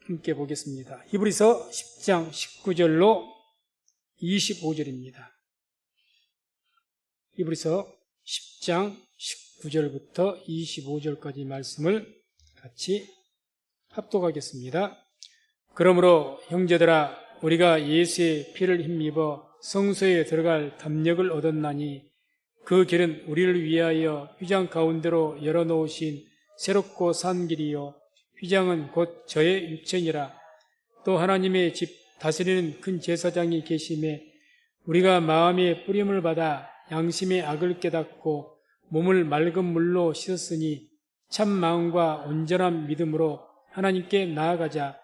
함께 보겠습니다. 히브리서 10장 19절로 25절입니다. 히브리서 10장 19절부터 25절까지 말씀을 같이 합독하겠습니다. 그러므로 형제들아, 우리가 예수의 피를 힘입어 성소에 들어갈 담력을 얻었나니 그 길은 우리를 위하여 휘장 가운데로 열어놓으신 새롭고 산 길이요 휘장은 곧 저의 육체니라. 또 하나님의 집 다스리는 큰 제사장이 계심에 우리가 마음의 뿌림을 받아 양심의 악을 깨닫고 몸을 맑은 물로 씻었으니 참 마음과 온전한 믿음으로 하나님께 나아가자.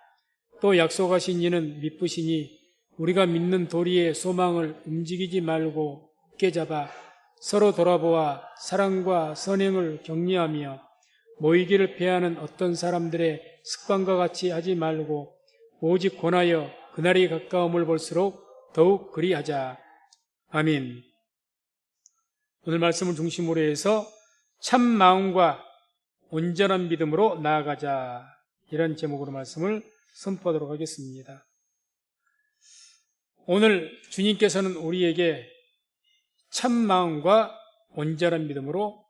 또 약속하신 이는 미쁘시니 우리가 믿는 도리의 소망을 움직이지 말고 굳게 잡아 서로 돌아보아 사랑과 선행을 격려하며 모이기를 패하는 어떤 사람들의 습관과 같이 하지 말고 오직 권하여 그날이 가까움을 볼수록 더욱 그리하자. 아멘. 오늘 말씀을 중심으로 해서 참 마음과 온전한 믿음으로 나아가자, 이런 제목으로 말씀을 선포하도록 하겠습니다. 오늘 주님께서는 우리에게 참 마음과 온전한 믿음으로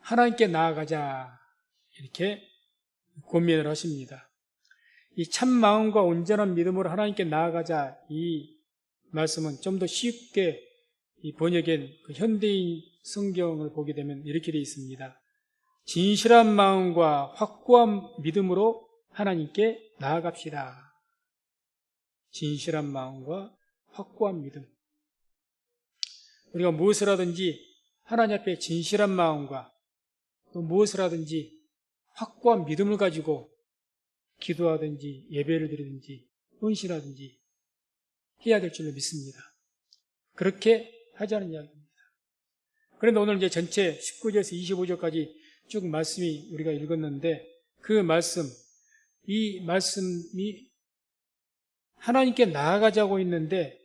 하나님께 나아가자, 이렇게 권면을 하십니다. 이 참 마음과 온전한 믿음으로 하나님께 나아가자, 이 말씀은 좀 더 쉽게 이 번역된 그 현대인 성경을 보게 되면 이렇게 되어 있습니다. 진실한 마음과 확고한 믿음으로 하나님께 나아갑시다. 진실한 마음과 확고한 믿음. 우리가 무엇을 하든지 하나님 앞에 진실한 마음과 또 무엇을 하든지 확고한 믿음을 가지고 기도하든지 예배를 드리든지 헌신하든지 해야 될 줄로 믿습니다. 그렇게 하자는 이야기입니다. 그런데 오늘 이제 전체 19절에서 25절까지 쭉 말씀이 우리가 읽었는데 그 말씀, 이 말씀이 하나님께 나아가자고 있는데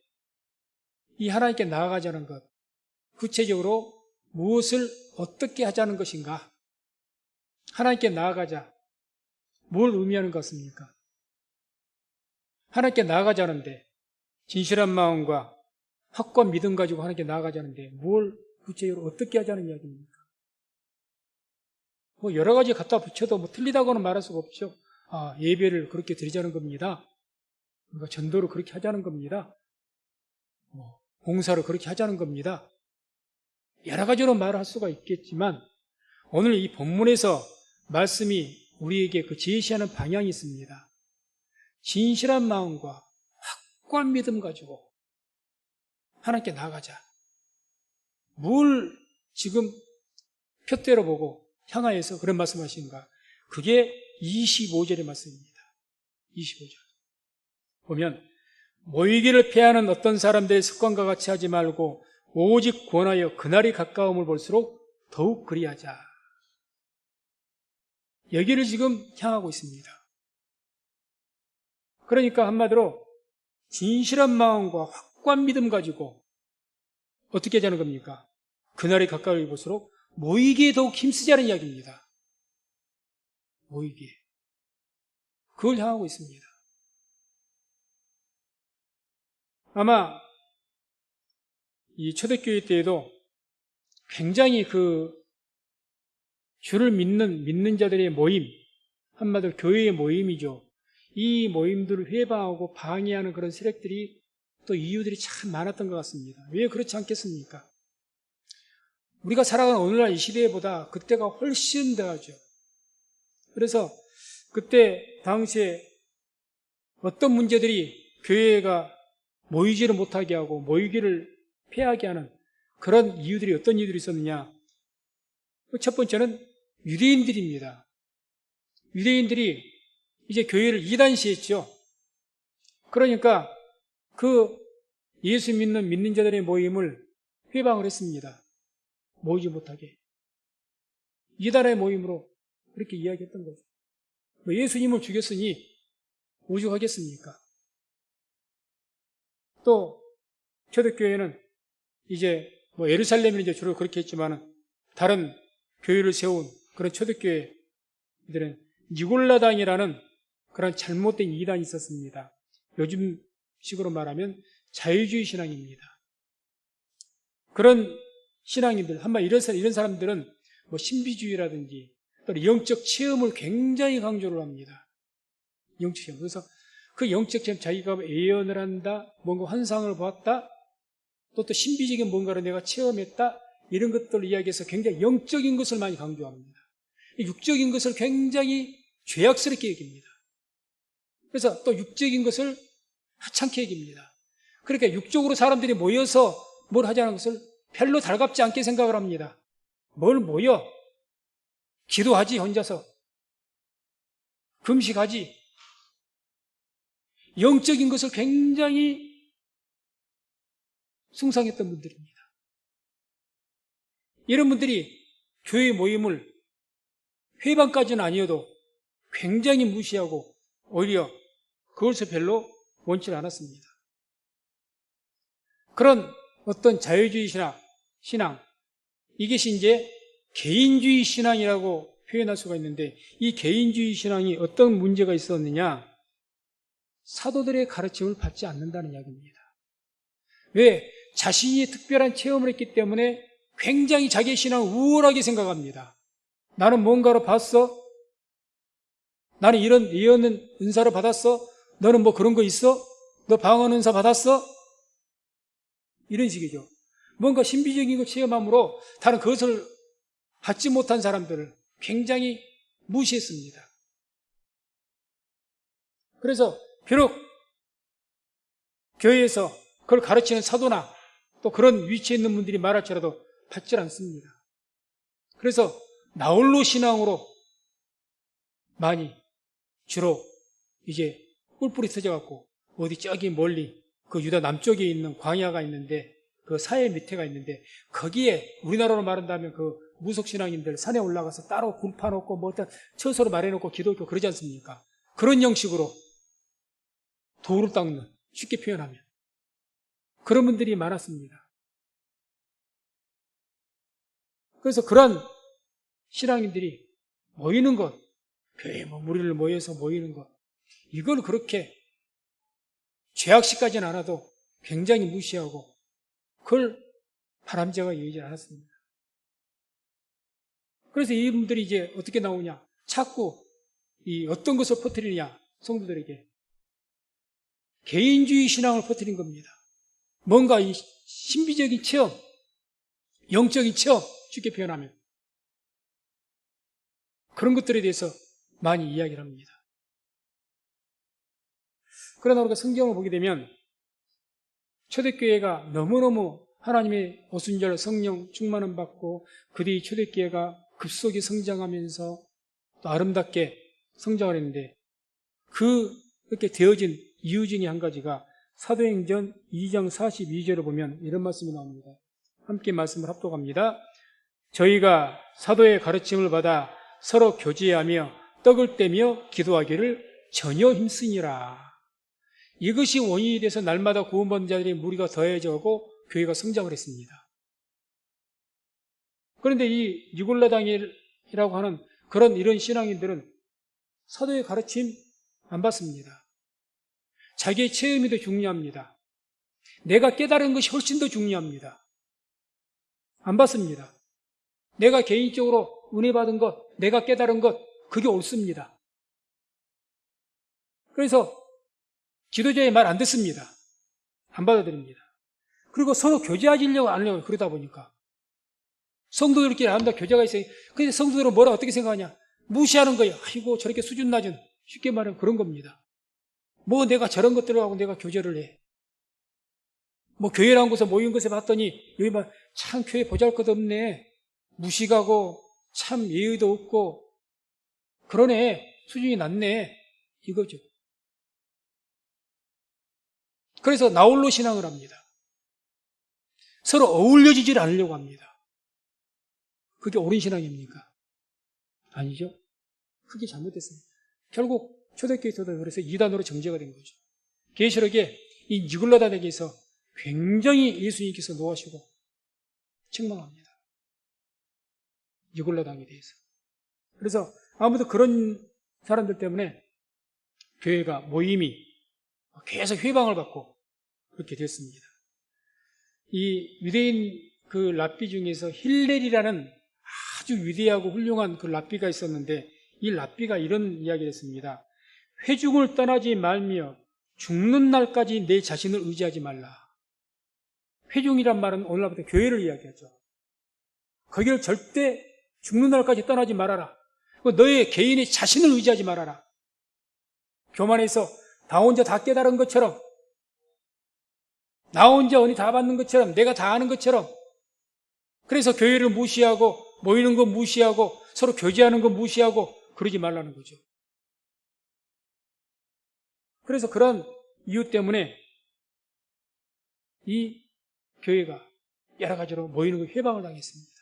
이 하나님께 나아가자는 것, 구체적으로 무엇을 어떻게 하자는 것인가? 하나님께 나아가자, 뭘 의미하는 것 같습니까? 하나님께 나아가자는데 진실한 마음과 확고한 믿음 가지고 하나님께 나아가자는데 뭘 구체적으로 어떻게 하자는 이야기입니까? 뭐 여러 가지 갖다 붙여도 뭐 틀리다고는 말할 수가 없죠. 예배를 그렇게 드리자는 겁니다. 그러니까 전도를 그렇게 하자는 겁니다. 봉사를 그렇게 하자는 겁니다. 여러 가지로 말할 수가 있겠지만 오늘 이 본문에서 말씀이 우리에게 그 제시하는 방향이 있습니다. 진실한 마음과 확고한 믿음 가지고 하나님께 나아가자. 뭘 지금 표대로 보고 향하여서 그런 말씀하신가? 그게 25절의 말씀입니다. 25절 보면 모이기를 패하는 어떤 사람들의 습관과 같이 하지 말고 오직 권하여 그날이 가까움을 볼수록 더욱 그리하자. 여기를 지금 향하고 있습니다. 그러니까 한마디로 진실한 마음과 확고한 믿음 가지고 어떻게 하자는 겁니까? 그날이 가까이 볼수록 모이기에 더욱 힘쓰자는 이야기입니다. 모이기에. 그걸 향하고 있습니다. 아마 이 초대교회 때에도 굉장히 그 주를 믿는 자들의 모임, 한마디로 교회의 모임이죠. 이 모임들을 회방하고 방해하는 그런 세력들이 또 이유들이 참 많았던 것 같습니다. 왜 그렇지 않겠습니까? 우리가 살아가는 오늘날 이 시대보다 그때가 훨씬 더하죠. 그래서 그때 당시에 어떤 문제들이 교회가 모이지를 못하게 하고 모이기를 폐하게 하는 그런 이유들이 어떤 이유들이 있었느냐? 첫 번째는 유대인들입니다. 유대인들이 이제 교회를 이단시했죠. 그러니까 그 예수 믿는 자들의 모임을 회방을 했습니다. 모이지 못하게. 이단의 모임으로 그렇게 이야기했던 거죠. 예수님을 죽였으니 오죽하겠습니까? 또 초대교회는 이제 예루살렘은 이제 주로 그렇게 했지만은 다른 교회를 세운 그런 초대교회들은 니골라당이라는 그런 잘못된 이단이 있었습니다. 요즘 식으로 말하면 자유주의 신앙입니다. 그런 신앙인들, 한마디 이런 사람들은 뭐 신비주의라든지 또 영적 체험을 굉장히 강조를 합니다. 영적 체험. 그래서 그 영적 체험, 자기가 예언을 한다, 뭔가 환상을 보았다, 또 신비적인 뭔가를 내가 체험했다, 이런 것들을 이야기해서 굉장히 영적인 것을 많이 강조합니다. 육적인 것을 굉장히 죄악스럽게 여깁니다. 그래서 또 육적인 것을 하찮게 여깁니다. 그러니까 육적으로 사람들이 모여서 뭘 하자는 것을 별로 달갑지 않게 생각을 합니다. 뭘 모여? 기도하지, 혼자서. 금식하지. 영적인 것을 굉장히 숭상했던 분들입니다. 이런 분들이 교회 모임을 회방까지는 아니어도 굉장히 무시하고 오히려 그것을 별로 원치 않았습니다. 그런 어떤 자유주의 신앙, 이것이 이제 개인주의 신앙이라고 표현할 수가 있는데, 이 개인주의 신앙이 어떤 문제가 있었느냐? 사도들의 가르침을 받지 않는다는 이야기입니다. 왜? 자신이 특별한 체험을 했기 때문에 굉장히 자기의 신앙을 우월하게 생각합니다. 나는 뭔가를 봤어? 나는 이런 예언은 은사를 받았어? 너는 뭐 그런 거 있어? 너 방언 은사 받았어? 이런 식이죠. 뭔가 신비적인 걸 체험함으로 다른 그것을 받지 못한 사람들을 굉장히 무시했습니다. 그래서 비록 교회에서 그걸 가르치는 사도나 또 그런 위치에 있는 분들이 말할지라도 받지 않습니다. 그래서 나홀로 신앙으로 많이 주로 이제 뿔뿔이 터져갖고 어디 저기 멀리 그 유다 남쪽에 있는 광야가 있는데 그 사해 밑에가 있는데 거기에 우리나라로 말한다면 그 무속신앙인들 산에 올라가서 따로 굴 파놓고 뭐 어떤 처소로 마련해놓고 기도하고 그러지 않습니까? 그런 형식으로 돌을 닦는, 쉽게 표현하면 그런 분들이 많았습니다. 그래서 그런 신앙인들이 모이는 것, 교회 무리를 모여서 모이는 것, 이걸 그렇게 죄악시까지는 않아도 굉장히 무시하고 그걸 바람직하게 여기지 않았습니다. 그래서 이분들이 이제 어떻게 나오냐? 자꾸 이 어떤 것을 퍼뜨리냐? 성도들에게 개인주의 신앙을 퍼뜨린 겁니다. 뭔가 이 신비적인 체험, 영적인 체험, 쉽게 표현하면 그런 것들에 대해서 많이 이야기를 합니다. 그러나 우리가 성경을 보게 되면 초대교회가 너무너무 하나님의 오순절 성령 충만을 받고 그 뒤 초대교회가 급속히 성장하면서 또 아름답게 성장을 했는데 그렇게 되어진 이유 중에 한 가지가 사도행전 2장 42절을 보면 이런 말씀이 나옵니다. 함께 말씀을 합독합니다. 저희가 사도의 가르침을 받아 서로 교제하며 떡을 떼며 기도하기를 전혀 힘쓰니라. 이것이 원인이 돼서 날마다 구원받는 자들의 무리가 더해져고 교회가 성장을 했습니다. 그런데 이 니골라당이라고 하는 이런 신앙인들은 사도의 가르침 안 받습니다. 자기의 체험이 더 중요합니다. 내가 깨달은 것이 훨씬 더 중요합니다. 안 받습니다. 내가 개인적으로 은혜 받은 것, 내가 깨달은 것, 그게 옳습니다. 그래서 지도자의 말 안 듣습니다. 안 받아들입니다. 그리고 서로 교제하려고 안 하려고 그러다 보니까 성도들끼리 아름다운 교제가 있어요. 근데 성도들은 뭐라 어떻게 생각하냐? 무시하는 거예요. 아이고 저렇게 수준 낮은, 쉽게 말하면 그런 겁니다. 뭐 내가 저런 것들을 하고 내가 교제를 해. 뭐 교회라는 곳에 모인 것에 봤더니 여기 참 교회 보잘것없네. 무식하고 참 예의도 없고 그러네. 수준이 낮네. 이거죠. 그래서 나홀로 신앙을 합니다. 서로 어울려지질 않으려고 합니다. 그게 옳은 신앙입니까? 아니죠. 그게 잘못됐습니다. 결국 초대교회에서도 그래서 이단으로 정죄가 된 거죠. 계시록에 이 니골라당에게서 굉장히 예수님께서 노하시고 책망합니다. 니골라당에 대해서. 그래서 아무도 그런 사람들 때문에 교회가 모임이 계속 회방을 받고 그렇게 됐습니다. 이 유대인 그 랍비 중에서 힐렐이라는 아주 위대하고 훌륭한 그 랍비가 있었는데 이 랍비가 이런 이야기를 했습니다. 회중을 떠나지 말며 죽는 날까지 내 자신을 의지하지 말라. 회중이란 말은 오늘날부터 교회를 이야기하죠. 거기를 절대 죽는 날까지 떠나지 말아라. 너의 개인의 자신을 의지하지 말아라. 교만해서 나 혼자 다 깨달은 것처럼, 나 혼자 은혜 다 받는 것처럼, 내가 다 아는 것처럼, 그래서 교회를 무시하고 모이는 거 무시하고 서로 교제하는 거 무시하고 그러지 말라는 거죠. 그래서 그런 이유 때문에 이 교회가 여러 가지로 모이는 거 회방을 당했습니다.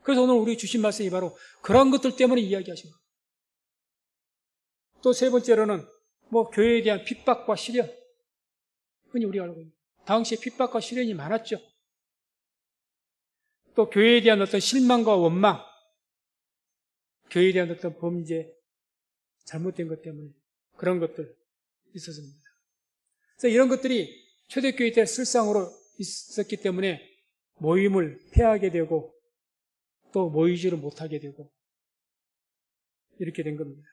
그래서 오늘 우리 주신 말씀이 바로 그런 것들 때문에 이야기하신 겁니다. 또 세 번째로는 교회에 대한 핍박과 시련. 흔히 우리가 알고 있는 당시에 핍박과 시련이 많았죠. 또 교회에 대한 어떤 실망과 원망, 교회에 대한 어떤 범죄, 잘못된 것 때문에 그런 것들 있었습니다. 그래서 이런 것들이 초대교회 때 실상으로 있었기 때문에 모임을 폐하게 되고 또 모이지를 못하게 되고 이렇게 된 겁니다.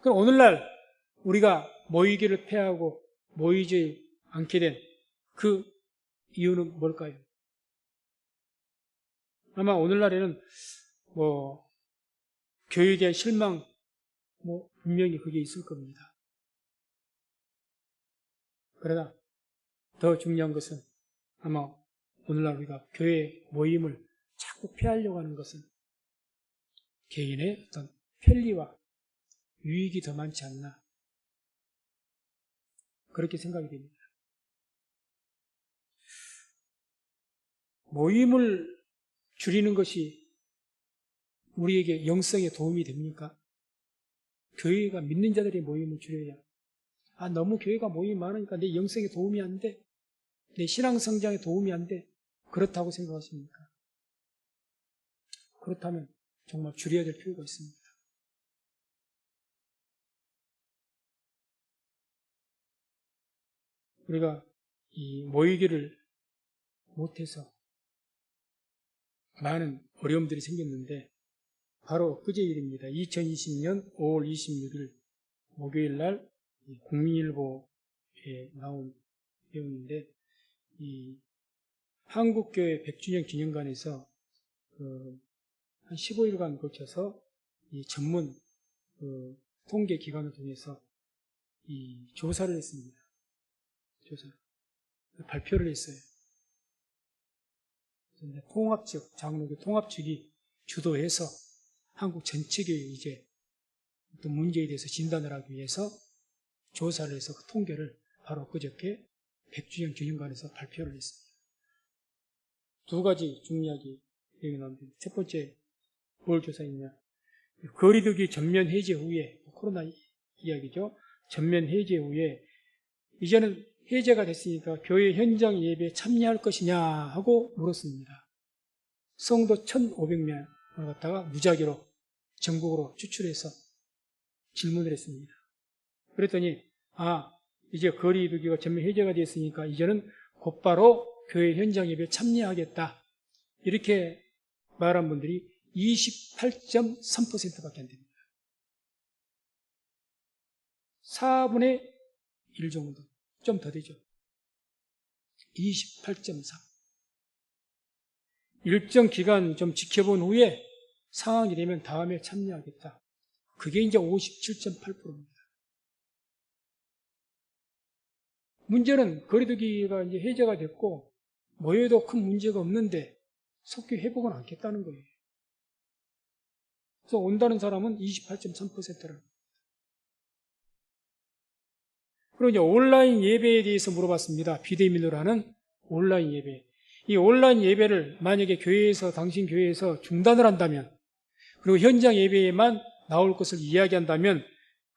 그럼 오늘날 우리가 모이기를 폐하고 모이지 않게 된 그 이유는 뭘까요? 아마 오늘날에는 교회에 대한 실망 분명히 그게 있을 겁니다. 그러나 더 중요한 것은 아마 오늘날 우리가 교회 모임을 자꾸 피하려고 하는 것은 개인의 어떤 편리와 유익이 더 많지 않나 그렇게 생각이 됩니다. 모임을 줄이는 것이 우리에게 영성에 도움이 됩니까? 교회가 믿는 자들의 모임을 줄여야 너무 교회가 모임이 많으니까 내 영성에 도움이 안 돼. 내 신앙 성장에 도움이 안 돼. 그렇다고 생각하십니까? 그렇다면 정말 줄여야 될 필요가 있습니다. 우리가 이 모이기를 못해서 많은 어려움들이 생겼는데 바로 그제 일입니다. 2020년 5월 26일 목요일 날 국민일보에 나온 내용인데 이 한국교회 100주년 기념관에서 한 15일간 거쳐서 이 전문 통계 기관을 통해서 이 조사를 했습니다. 발표를 했어요. 장로교 통합 측이 주도해서 한국 전체 교회 이제 어떤 문제에 대해서 진단을 하기 위해서 조사를 해서 그 통계를 바로 그저께 100주년 기념관에서 발표를 했습니다. 두 가지 중요하게 여기 나오는데 첫 번째 뭘 조사했냐? 거리두기 전면 해제 후에 코로나 이야기죠. 전면 해제 후에 이제는 해제가 됐으니까 교회 현장 예배에 참여할 것이냐 하고 물었습니다. 성도 1,500명을 갖다가 무작위로 전국으로 추출해서 질문을 했습니다. 그랬더니 이제 거리두기가 전면 해제가 됐으니까 이제는 곧바로 교회 현장 예배에 참여하겠다. 이렇게 말한 분들이 28.3%밖에 안 됩니다. 4분의 1 정도. 좀 더 되죠. 28.3. 일정 기간 좀 지켜본 후에 상황이 되면 다음에 참여하겠다. 그게 이제 57.8%입니다. 문제는 거리두기가 이제 해제가 됐고 모여도 큰 문제가 없는데 속기 회복은 않겠다는 거예요. 그래서 온다는 사람은 28.3%라는 그리고 이제 온라인 예배에 대해서 물어봤습니다. 비대면으로 하는 온라인 예배. 이 온라인 예배를 만약에 당신 교회에서 중단을 한다면, 그리고 현장 예배에만 나올 것을 이야기한다면,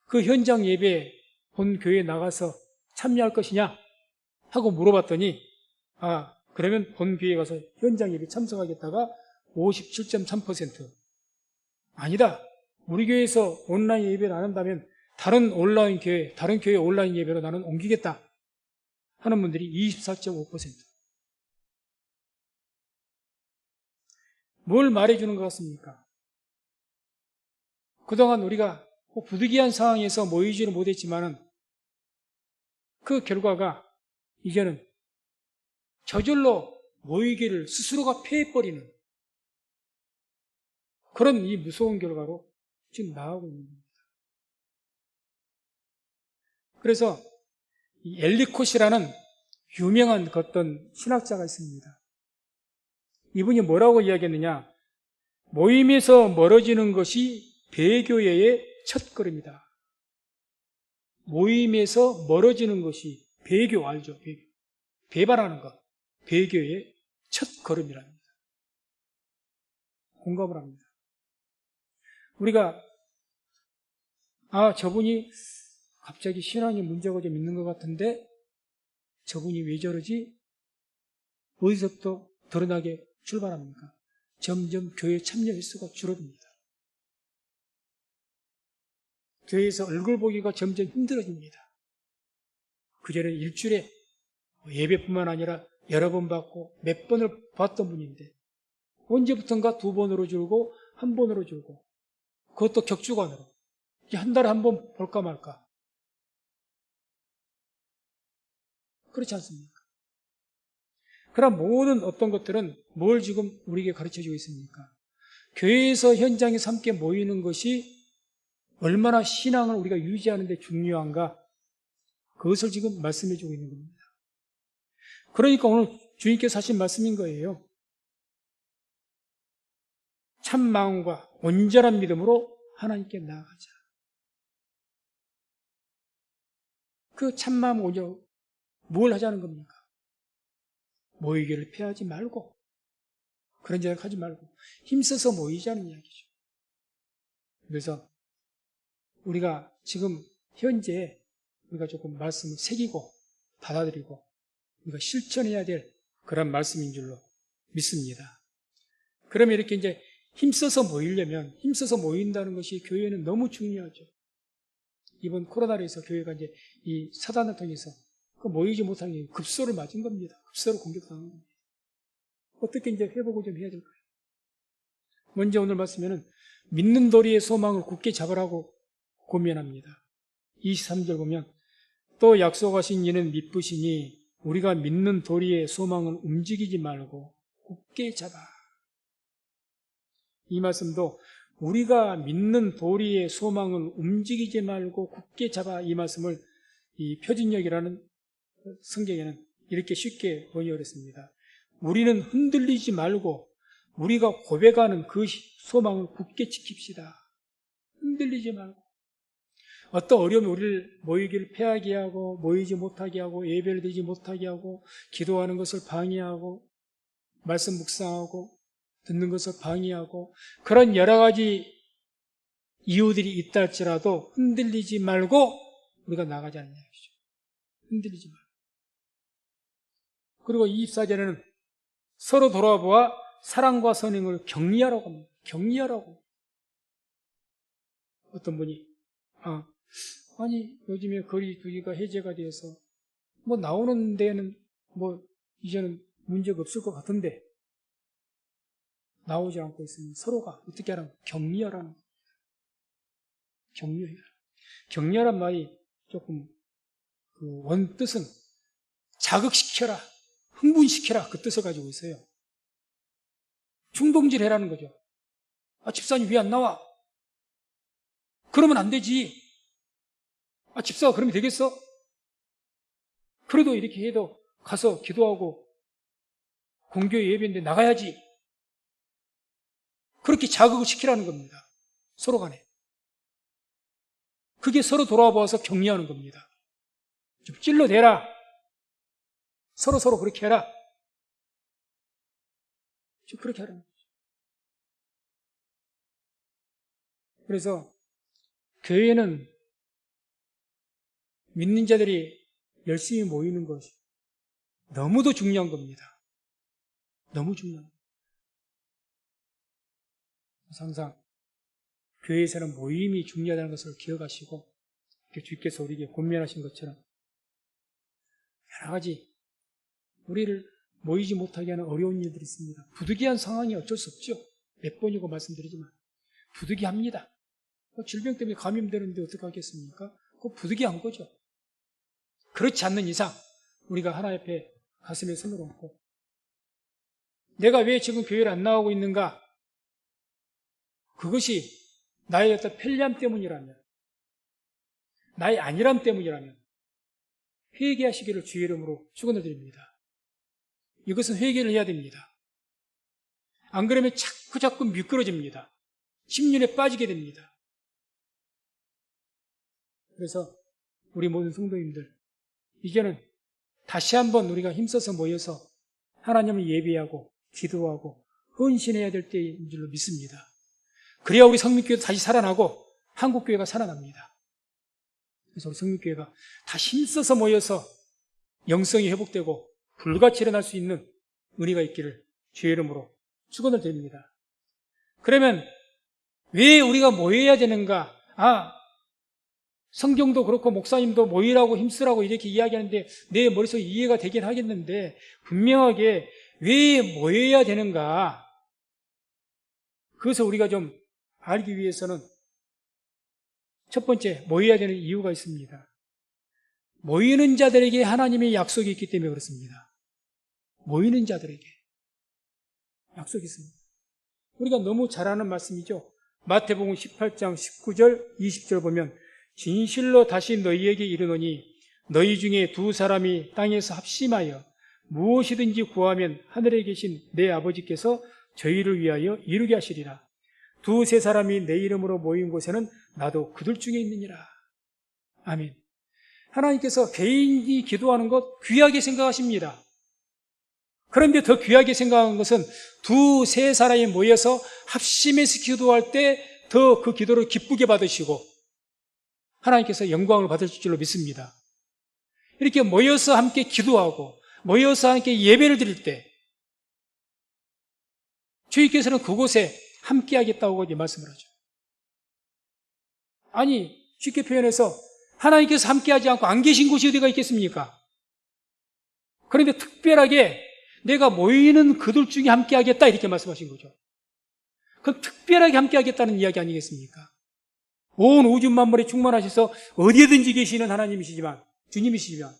그 현장 예배에 본 교회에 나가서 참여할 것이냐? 하고 물어봤더니, 그러면 본 교회에 가서 현장 예배에 참석하겠다가 57.3%. 아니다. 우리 교회에서 온라인 예배를 안 한다면 다른 교회 온라인 예배로 나는 옮기겠다 하는 분들이 24.5%. 뭘 말해주는 것 같습니까? 그동안 우리가 부득이한 상황에서 모이지를 못했지만은 그 결과가 이제는 저절로 모이기를 스스로가 패해버리는 그런 이 무서운 결과로 지금 나아가고 있는 겁니다. 그래서 이 엘리콧이라는 유명한 어떤 신학자가 있습니다. 이분이 뭐라고 이야기했느냐? 모임에서 멀어지는 것이 배교회의 첫걸음이다. 모임에서 멀어지는 것이 배교 알죠? 배교. 배반하는 것. 배교의 첫걸음이랍니다. 공감을 합니다. 우리가 저분이 갑자기 신앙에 문제가 좀 있는 것 같은데 저분이 왜 저러지? 어디서부터 드러나게 출발합니까? 점점 교회 참여 횟수가 줄어듭니다. 교회에서 얼굴 보기가 점점 힘들어집니다. 그전에는 일주일에 예배뿐만 아니라 여러 번 받고 몇 번을 봤던 분인데 언제부턴가 2번으로 줄고 1번으로 줄고 그것도 격주간으로 이제 한 달에 1번 볼까 말까. 그렇지 않습니까? 그런 모든 어떤 것들은 뭘 지금 우리에게 가르쳐주고 있습니까? 교회에서 현장에서 함께 모이는 것이 얼마나 신앙을 우리가 유지하는 데 중요한가 그것을 지금 말씀해주고 있는 겁니다. 그러니까 오늘 주님께서 하신 말씀인 거예요. 참 마음과 온전한 믿음으로 하나님께 나아가자. 그 참 마음 온전 뭘 하자는 겁니까? 모이기를 피하지 말고 그런 생각하지 말고 힘써서 모이자는 이야기죠. 그래서 우리가 지금 현재 우리가 조금 말씀을 새기고 받아들이고 우리가 실천해야 될 그런 말씀인 줄로 믿습니다. 그러면 이렇게 이제 힘써서 모인다는 것이 교회는 너무 중요하죠. 이번 코로나로 해서 교회가 이제 이 사단을 통해서 모이지 못하게 급소를 맞은 겁니다. 급소로 공격당한 겁니다. 어떻게 이제 회복을 좀 해야 될까요? 먼저 오늘 말씀에는 믿는 도리의 소망을 굳게 잡으라고 고면합니다. 23절 보면 또 약속하신 이는 미쁘시니 우리가 믿는 도리의 소망을 움직이지 말고 굳게 잡아. 이 말씀도 우리가 믿는 도리의 소망을 움직이지 말고 굳게 잡아 이 말씀을 이 표준역이라는 성경에는 이렇게 쉽게 번역을 했습니다. 우리는 흔들리지 말고 우리가 고백하는 그 소망을 굳게 지킵시다. 흔들리지 말고. 어떤 어려움이 우리를 모이기를 피하게 하고 모이지 못하게 하고 예배를 드리지 못하게 하고 기도하는 것을 방해하고 말씀 묵상하고 듣는 것을 방해하고 그런 여러 가지 이유들이 있다 할지라도 흔들리지 말고 우리가 나가자는 이야기죠. 흔들리지 말고. 그리고 24절에는 서로 돌아보아 사랑과 선행을 격리하라고 합니다. 격리하라고. 어떤 분이 아니 요즘에 거리 두기가 해제가 돼서 뭐 나오는 데는 뭐 이제는 문제가 없을 것 같은데 나오지 않고 있으면 서로가 어떻게 하라는 격리하라는 거예요. 격리해라. 격리하란 말이 조금 그 원뜻은 자극시켜라, 흥분시켜라 그 뜻을 가지고 있어요. 중동질해라는 거죠. 집사님 왜 안 나와? 그러면 안 되지. 집사가 그러면 되겠어? 그래도 이렇게 해도 가서 기도하고 공교회 예배인데 나가야지. 그렇게 자극을 시키라는 겁니다. 서로 간에. 그게 서로 돌아봐서 격리하는 겁니다. 좀 찔러대라. 서로 그렇게 해라. 좀 그렇게 하라는 거죠. 그래서 교회는 믿는 자들이 열심히 모이는 것이 너무도 중요한 겁니다. 너무 중요한 겁니다. 항상 교회에서는 모임이 중요하다는 것을 기억하시고 주께서 우리에게 권면하신 것처럼 여러 가지 우리를 모이지 못하게 하는 어려운 일들이 있습니다. 부득이한 상황이 어쩔 수 없죠. 몇 번이고 말씀드리지만 부득이합니다. 질병 때문에 감염되는데 어떻게 하겠습니까? 그거 부득이한 거죠. 그렇지 않는 이상 우리가 하나님 앞에 가슴에 손을 얹고 내가 왜 지금 교회를 안 나오고 있는가? 그것이 나의 어떤 편리함 때문이라면, 나의 안일함 때문이라면 회개하시기를 주의 이름으로 축원을 드립니다. 이것은 회개를 해야 됩니다. 안 그러면 자꾸 미끄러집니다. 심륜에 빠지게 됩니다. 그래서 우리 모든 성도님들, 이제는 다시 한번 우리가 힘써서 모여서 하나님을 예배하고 기도하고 헌신해야 될 때인 줄로 믿습니다. 그래야 우리 성민교회도 다시 살아나고 한국교회가 살아납니다. 그래서 우리 성민교회가 다시 힘써서 모여서 영성이 회복되고 불같이 일어날 수 있는 은혜가 있기를 주의 이름으로 축원을 드립니다. 그러면 왜 우리가 모여야 되는가? 성경도 그렇고 목사님도 모이라고 힘쓰라고 이렇게 이야기하는데 내 머릿속에 이해가 되긴 하겠는데 분명하게 왜 모여야 되는가? 그것을 우리가 좀 알기 위해서는 첫 번째 모여야 되는 이유가 있습니다. 모이는 자들에게 하나님의 약속이 있기 때문에 그렇습니다. 모이는 자들에게 약속이 있습니다. 우리가 너무 잘 아는 말씀이죠. 마태복음 18장 19절 20절 보면 진실로 다시 너희에게 이르노니 너희 중에 두 사람이 땅에서 합심하여 무엇이든지 구하면 하늘에 계신 내 아버지께서 저희를 위하여 이루게 하시리라. 두세 사람이 내 이름으로 모인 곳에는 나도 그들 중에 있느니라. 아멘. 하나님께서 개인이 기도하는 것 귀하게 생각하십니다. 그런데 더 귀하게 생각한 것은 두세 사람이 모여서 합심해서 기도할 때 더 그 기도를 기쁘게 받으시고 하나님께서 영광을 받을 줄로 믿습니다. 이렇게 모여서 함께 기도하고 모여서 함께 예배를 드릴 때 주님께서는 그곳에 함께 하겠다고 말씀을 하죠. 아니, 쉽게 표현해서 하나님께서 함께 하지 않고 안 계신 곳이 어디가 있겠습니까? 그런데 특별하게 내가 모이는 그들 중에 함께 하겠다 이렇게 말씀하신 거죠. 그럼 특별하게 함께 하겠다는 이야기 아니겠습니까? 온 우주 만물에 충만하셔서 어디에든지 계시는 하나님이시지만, 주님이시지만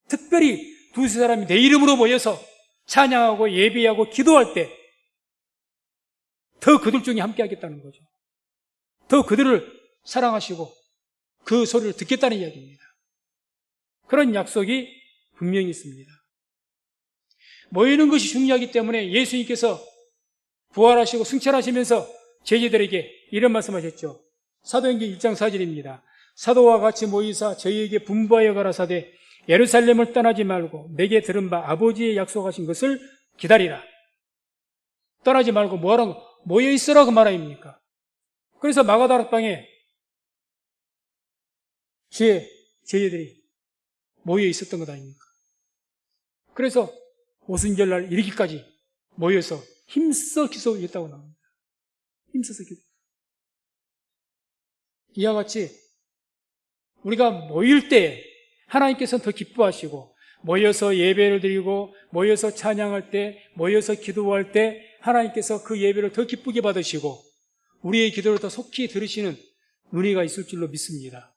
특별히 두세 사람이 내 이름으로 모여서 찬양하고 예배하고 기도할 때 더 그들 중에 함께 하겠다는 거죠. 더 그들을 사랑하시고 그 소리를 듣겠다는 이야기입니다. 그런 약속이 분명히 있습니다. 모이는 것이 중요하기 때문에 예수님께서 부활하시고 승천하시면서 제자들에게 이런 말씀하셨죠. 사도행전 1장 4절입니다. 사도와 같이 모이사 저희에게 분부하여 가라사대 예루살렘을 떠나지 말고 내게 들은 바 아버지의 약속하신 것을 기다리라. 떠나지 말고 뭐하라고? 모여있으라고 말아입니까? 그래서 마가다락방에 제자들이 모여 있었던 것 아닙니까? 그래서 오순절날 이르기까지 모여서 힘써 기도했다고 나옵니다. 힘써서 기도. 이와 같이 우리가 모일 때 하나님께서는 더 기뻐하시고 모여서 예배를 드리고 모여서 찬양할 때 모여서 기도할 때 하나님께서 그 예배를 더 기쁘게 받으시고 우리의 기도를 더 속히 들으시는 은혜가 있을 줄로 믿습니다.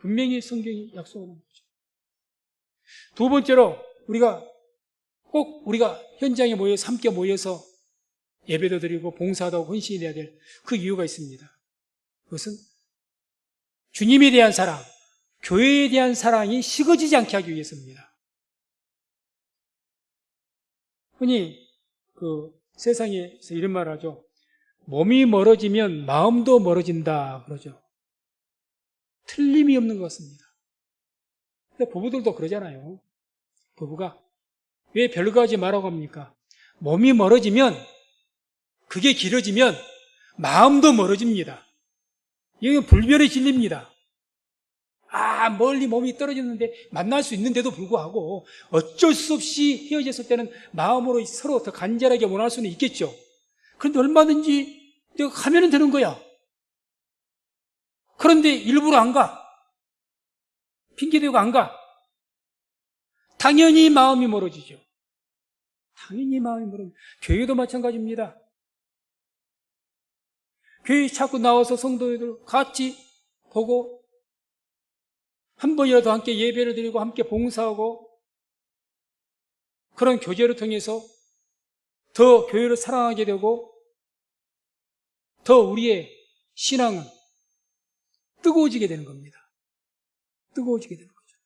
분명히 성경이 약속하는 거죠. 두 번째로 우리가 현장에 모여서 함께 모여서 예배도 드리고 봉사도 하고 헌신해야 될 그 이유가 있습니다. 그것은 주님에 대한 사랑, 교회에 대한 사랑이 식어지지 않게 하기 위해서입니다. 흔히 세상에서 이런 말을 하죠. 몸이 멀어지면 마음도 멀어진다 그러죠. 틀림이 없는 것 같습니다. 근데 부부들도 그러잖아요. 부부가 왜 별거 하지 말라고 합니까? 몸이 멀어지면, 그게 길어지면 마음도 멀어집니다. 이건 불변의 진리입니다. 멀리 몸이 떨어졌는데 만날 수 있는데도 불구하고 어쩔 수 없이 헤어졌을 때는 마음으로 서로 더 간절하게 원할 수는 있겠죠. 그런데 얼마든지 내가 가면 되는 거야. 그런데 일부러 안 가. 핑계대고 안 가. 당연히 마음이 멀어지죠. 당연히 마음이 멀어지죠. 교회도 마찬가지입니다. 교회 자꾸 나와서 성도들 같이 보고 한 번이라도 함께 예배를 드리고 함께 봉사하고 그런 교제를 통해서 더 교회를 사랑하게 되고 더 우리의 신앙은 뜨거워지게 되는 겁니다. 뜨거워지게 되는 거죠.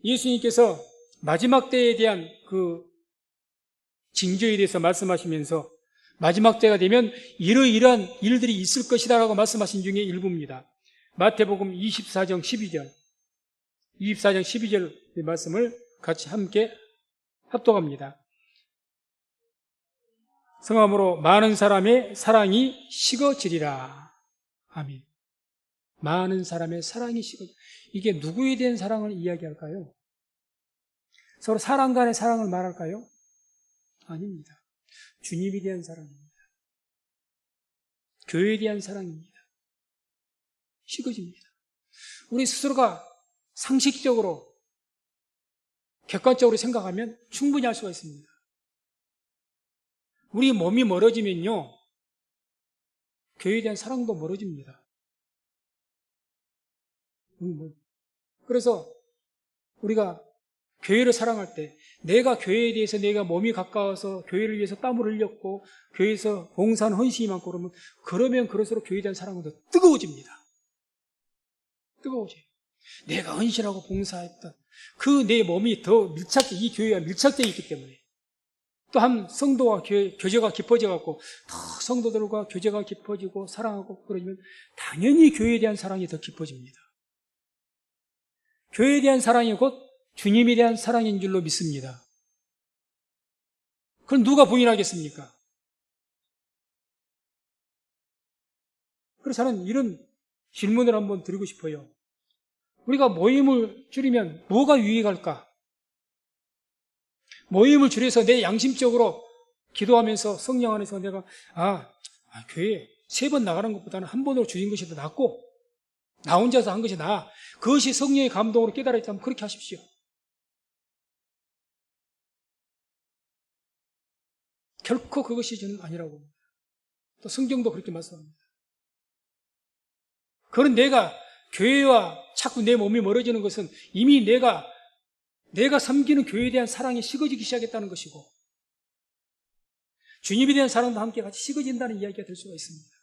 예수님께서 마지막 때에 대한 그 징조에 대해서 말씀하시면서 마지막 때가 되면 이러이러한 일들이 있을 것이다 라고 말씀하신 중에 일부입니다. 마태복음 24장 12절 24장 12절 말씀을 같이 함께 합독합니다. 성함으로 많은 사람의 사랑이 식어지리라. 아멘. 많은 사람의 사랑이 식어지리라. 이게 누구에 대한 사랑을 이야기할까요? 서로 사람 간의 사랑을 말할까요? 아닙니다. 주님에 대한 사랑입니다. 교회에 대한 사랑입니다. 식어집니다. 우리 스스로가 상식적으로 객관적으로 생각하면 충분히 할 수가 있습니다. 우리 몸이 멀어지면요 교회에 대한 사랑도 멀어집니다. 그래서 우리가 교회를 사랑할 때 내가 교회에 대해서 내가 몸이 가까워서 교회를 위해서 땀을 흘렸고 교회에서 봉사하는 헌신이 많고 그러면 그럴수록 교회에 대한 사랑은 더 뜨거워집니다. 뜨거워져요. 내가 헌신하고 봉사했던 그 내 몸이 더 밀착돼 이 교회와 밀착되어 있기 때문에 또 한 성도와 교제가 깊어져 갖고 더 성도들과 교제가 깊어지고 사랑하고 그러면 당연히 교회에 대한 사랑이 더 깊어집니다. 교회에 대한 사랑이 곧 주님에 대한 사랑인 줄로 믿습니다. 그럼 누가 부인하겠습니까? 그래서 저는 이런 질문을 한번 드리고 싶어요. 우리가 모임을 줄이면 뭐가 유익할까? 모임을 줄여서 내 양심적으로 기도하면서 성령 안에서 내가 교회 3번 나가는 것보다는 한 번으로 줄인 것이 더 낫고 나 혼자서 한 것이 나아. 그것이 성령의 감동으로 깨달아 있다면 그렇게 하십시오. 결코 그것이 저는 아니라고 봅니다. 또 성경도 그렇게 말씀합니다. 그런 내가 교회와 자꾸 내 몸이 멀어지는 것은 이미 내가 섬기는 교회에 대한 사랑이 식어지기 시작했다는 것이고 주님에 대한 사랑도 함께 같이 식어진다는 이야기가 될 수가 있습니다.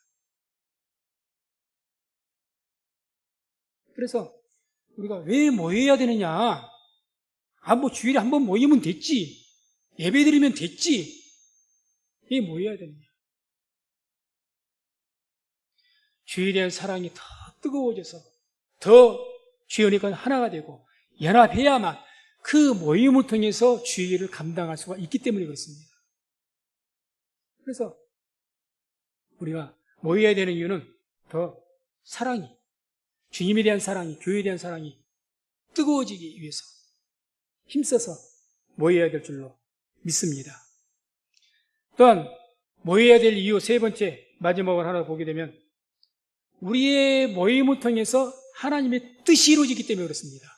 그래서 우리가 왜 모여야 되느냐? 주일에 한 번 모이면 됐지. 예배 드리면 됐지. 왜 모여야 되느냐? 주에 대한 사랑이 더 뜨거워져서 더 주연이가 하나가 되고 연합해야만 그 모임을 통해서 주의 일을 감당할 수가 있기 때문에 그렇습니다. 그래서 우리가 모여야 되는 이유는 더 사랑이 주님에 대한 사랑이 교회에 대한 사랑이 뜨거워지기 위해서 힘써서 모여야 될 줄로 믿습니다. 또한 모여야 될 이유 3번째 마지막으로 하나 보게 되면 우리의 모임을 통해서 하나님의 뜻이 이루어지기 때문에 그렇습니다.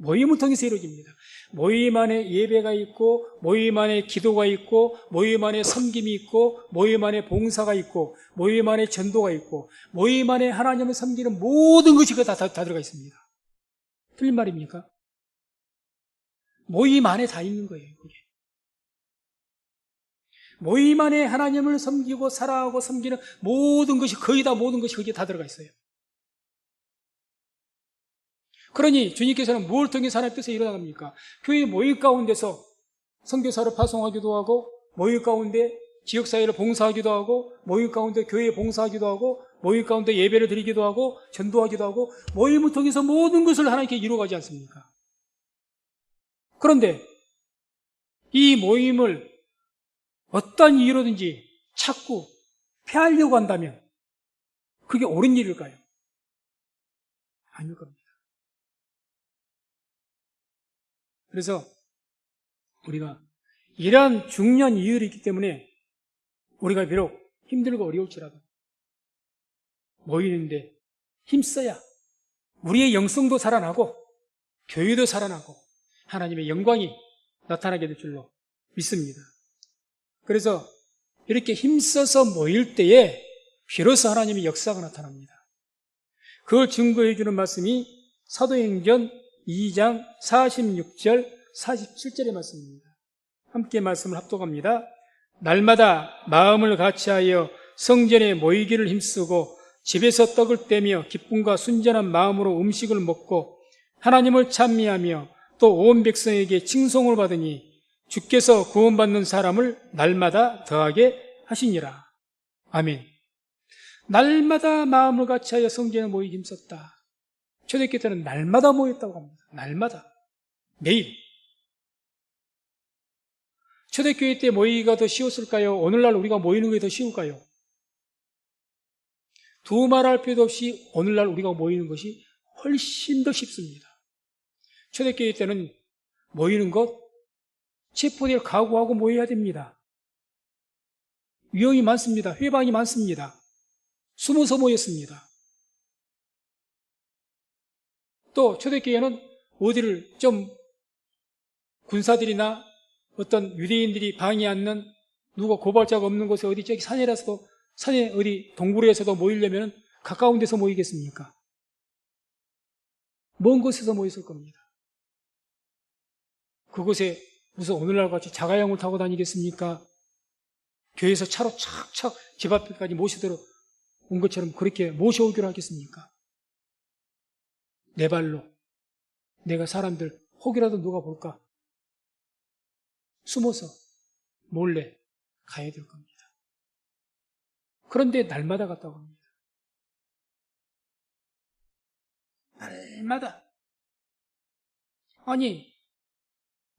모임을 통해서 이루어집니다. 모임 안에 예배가 있고 모임 안에 기도가 있고 모임 안에 섬김이 있고 모임 안에 봉사가 있고 모임 안에 전도가 있고 모임 안에 하나님을 섬기는 모든 것이 다 들어가 있습니다. 틀린 말입니까? 모임 안에 다 있는 거예요. 그게. 모임 안에 하나님을 섬기고 사랑하고 섬기는 모든 것이 거의 다 모든 것이 거기에 다 들어가 있어요. 그러니 주님께서는 무엇을 통해서 하나님의 뜻에 일어나갑니까? 교회 모임 가운데서 선교사를 파송하기도 하고 모임 가운데 지역사회를 봉사하기도 하고 모임 가운데 교회에 봉사하기도 하고 모임 가운데 예배를 드리기도 하고 전도하기도 하고 모임을 통해서 모든 것을 하나님께 이루어가지 않습니까? 그런데 이 모임을 어떤 이유로든지 자꾸 폐하려고 한다면 그게 옳은 일일까요? 아닐 겁니다. 그래서 우리가 이러한 중요한 이유가 있기 때문에 우리가 비록 힘들고 어려울지라도 모이는데 힘써야 우리의 영성도 살아나고 교회도 살아나고 하나님의 영광이 나타나게 될 줄로 믿습니다. 그래서 이렇게 힘써서 모일 때에 비로소 하나님의 역사가 나타납니다. 그걸 증거해 주는 말씀이 사도행전 2장 46절 47절의 말씀입니다. 함께 말씀을 합독합니다. 날마다 마음을 같이하여 성전에 모이기를 힘쓰고 집에서 떡을 떼며 기쁨과 순전한 마음으로 음식을 먹고 하나님을 찬미하며 또 온 백성에게 칭송을 받으니 주께서 구원받는 사람을 날마다 더하게 하시니라. 아멘. 날마다 마음을 같이하여 성전에 모이기 힘썼다. 초대교회 때는 날마다 모였다고 합니다. 날마다. 매일. 초대교회 때 모이기가 더 쉬웠을까요? 오늘날 우리가 모이는 게 더 쉬울까요? 두말할 필요도 없이 오늘날 우리가 모이는 것이 훨씬 더 쉽습니다. 초대교회 때는 모이는 것, 체포될 각오하고 모여야 됩니다. 위험이 많습니다. 회방이 많습니다. 숨어서 모였습니다. 또 초대교회는 어디를 좀 군사들이나 어떤 유대인들이 방해 않는 누가 고발자가 없는 곳에 어디 저기 산이라서도 산에 어디 동굴에서도 모이려면 가까운 데서 모이겠습니까? 먼 곳에서 모였을 겁니다. 그곳에 무슨 오늘날 같이 자가용을 타고 다니겠습니까? 교회에서 차로 착착 집 앞에까지 모시도록 온 것처럼 그렇게 모셔오기로 하겠습니까? 내 발로 내가 사람들 혹이라도 누가 볼까? 숨어서 몰래 가야 될 겁니다. 그런데 날마다 갔다고 합니다. 날마다. 아니,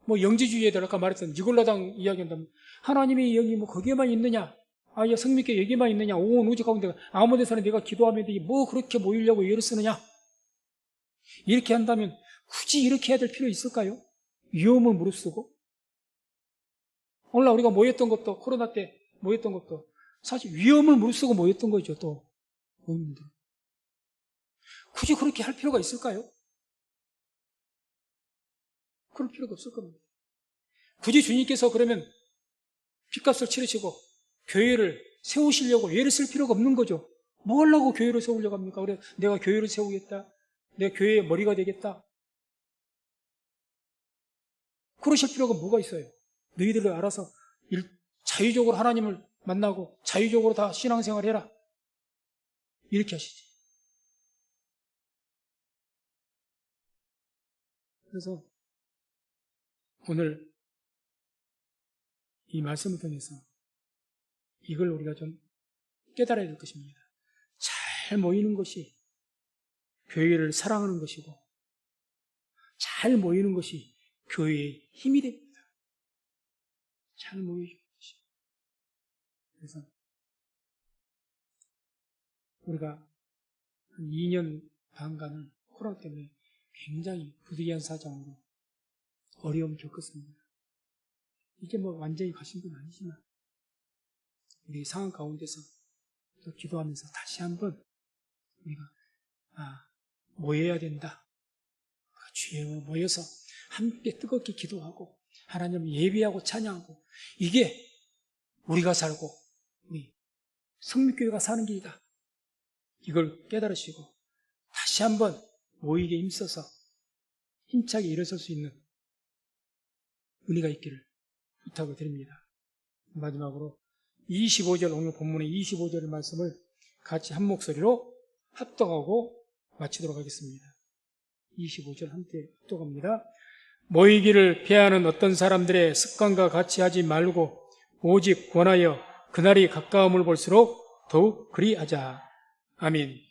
뭐 영지주의에들 아까 말했던 니골라당 이야기한다면 하나님의 영이 뭐 거기에만 있느냐? 아예 성민교회 여기만 있느냐? 온 우주 가운데 아무 데서나 내가 기도하면 되지 뭐 그렇게 모이려고 예를 쓰느냐? 이렇게 한다면 굳이 이렇게 해야 될 필요 있을까요? 위험을 무릅쓰고 오늘날 우리가 모였던 것도 코로나 때 모였던 것도 사실 위험을 무릅쓰고 모였던 거죠. 또 모임들 굳이 그렇게 할 필요가 있을까요? 그럴 필요가 없을 겁니다. 굳이 주님께서 그러면 핏값을 치르시고 교회를 세우시려고 예를 쓸 필요가 없는 거죠. 뭐 하려고 교회를 세우려고 합니까? 그래, 내가 교회를 세우겠다. 내가 교회의 머리가 되겠다. 그러실 필요가 뭐가 있어요? 너희들도 알아서 자유적으로 하나님을 만나고 자유적으로 다 신앙생활 해라. 이렇게 하시지. 그래서 오늘 이 말씀을 통해서 이걸 우리가 좀 깨달아야 될 것입니다. 잘 모이는 것이 교회를 사랑하는 것이고 잘 모이는 것이 교회의 힘이 됩니다. 잘 모이는 것이. 그래서 우리가 한 2년 반간은 코로나 때문에 굉장히 부득이한 사정으로 어려움을 겪었습니다. 이게 뭐 완전히 가신 건 아니지만 우리 상황 가운데서 또 기도하면서 다시 한번 우리가 모여야 된다. 주에 모여서 함께 뜨겁게 기도하고 하나님 예배하고 찬양하고 이게 우리가 살고 우리 성민교회가 사는 길이다. 이걸 깨달으시고 다시 한번 모이게 힘써서 힘차게 일어설 수 있는 은혜가 있기를 부탁을 드립니다. 마지막으로 25절 오늘 본문의 25절의 말씀을 같이 한 목소리로 합독하고 마치도록 하겠습니다. 25절 함께 합독합니다. 모이기를 피하는 어떤 사람들의 습관과 같이 하지 말고 오직 권하여 그날이 가까움을 볼수록 더욱 그리하자. 아멘.